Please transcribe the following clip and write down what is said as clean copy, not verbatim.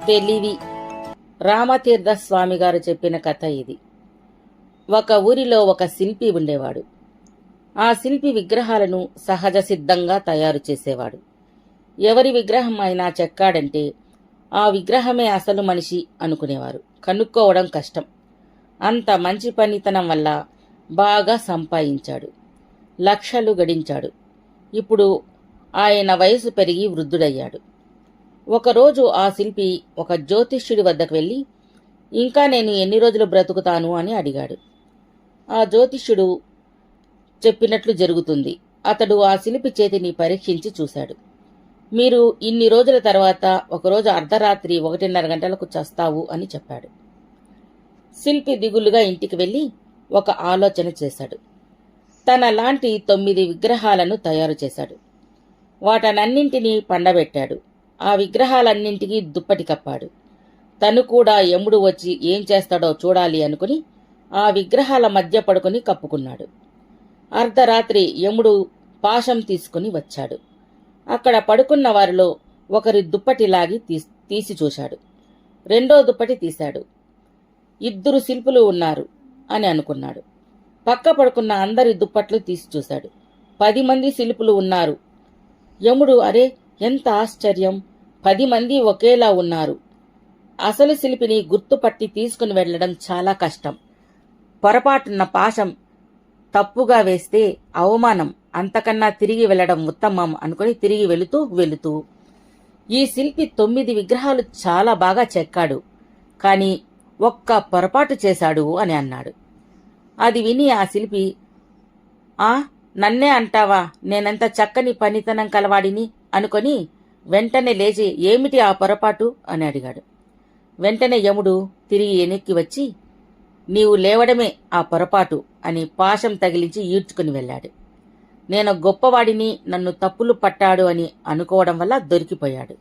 తెలివి. రామతీర్థ స్వామిగారు చెప్పిన కథ ఇది. ఒక ఊరిలో ఒక శిల్పి ఉండేవాడు. ఆ శిల్పి విగ్రహాలను సహజ సిద్ధంగా తయారు చేసేవాడు. ఎవరి విగ్రహం అయినా చెక్కాడంటే ఆ విగ్రహమే అసలు మనిషి అనుకునేవారు. కనుక్కోవడం కష్టం. అంత మంచి పనితనం వల్ల బాగా సంపాదించాడు. లక్షలు గడించాడు. ఇప్పుడు ఆయన వయసు పెరిగి వృద్ధుడయ్యాడు. ఒకరోజు ఆ శిల్పి ఒక జ్యోతిష్యుడి వద్దకు వెళ్ళి, ఇంకా నేను ఎన్ని రోజులు బ్రతుకుతాను అని అడిగాడు. ఆ జ్యోతిష్యుడు చెప్పినట్లు జరుగుతుంది. అతడు ఆ శిల్పి చేతిని పరీక్షించి చూశాడు. మీరు ఇన్ని రోజుల తర్వాత ఒకరోజు అర్ధరాత్రి 1:30 గంటలకు చస్తావు అని చెప్పాడు. శిల్పి దిగులుగా ఇంటికి వెళ్ళి ఒక ఆలోచన చేశాడు. తన లాంటి 9 విగ్రహాలను తయారు చేశాడు. వాటనన్నింటినీ పండబెట్టాడు. ఆ విగ్రహాలన్నింటికీ దుప్పటి కప్పాడు. తను కూడా యముడు వచ్చి ఏం చేస్తాడో చూడాలి అనుకుని ఆ విగ్రహాల మధ్య పడుకుని కప్పుకున్నాడు. అర్ధరాత్రి యముడు పాశం తీసుకుని వచ్చాడు. అక్కడ పడుకున్న వారిలో ఒకరి దుప్పటి లాగి తీసి చూశాడు. రెండో దుప్పటి తీశాడు. 2 శిల్పులు ఉన్నారు అని అనుకున్నాడు. పక్క పడుకున్న అందరి దుప్పట్లు తీసి చూశాడు. 10 మంది శిల్పులు ఉన్నారు. యముడు, అరే ఎంత ఆశ్చర్యం, 10 మంది ఒకేలా ఉన్నారు. అసలు శిల్పిని గుర్తుపట్టి తీసుకుని వెళ్లడం చాలా కష్టం. పొరపాటున్న పాశం తప్పుగా వేస్తే అవమానం, అంతకన్నా తిరిగి వెళ్లడం ఉత్తమం అనుకుని తిరిగి వెళుతూ ఈ శిల్పి 9 విగ్రహాలు చాలా బాగా చెక్కాడు, కాని ఒక్క పొరపాటు చేశాడు అని అన్నాడు. అది విని ఆ శిల్పి, నన్నే అంటావా, నేనెంత చక్కని పనితనం కలవాడిని అనుకొని వెంటనే లేచి, ఏమిటి ఆ పొరపాటు అని అడిగాడు. వెంటనే యముడు తిరిగి వెనక్కి వచ్చి, నీవు లేవడమే ఆ పొరపాటు అని పాశం తగిలించి ఈడ్చుకుని వెళ్ళాడు. నేను గొప్పవాడిని, నన్ను తప్పులు పట్టాడు అని అనుకోవడం వల్ల దొరికిపోయాడు.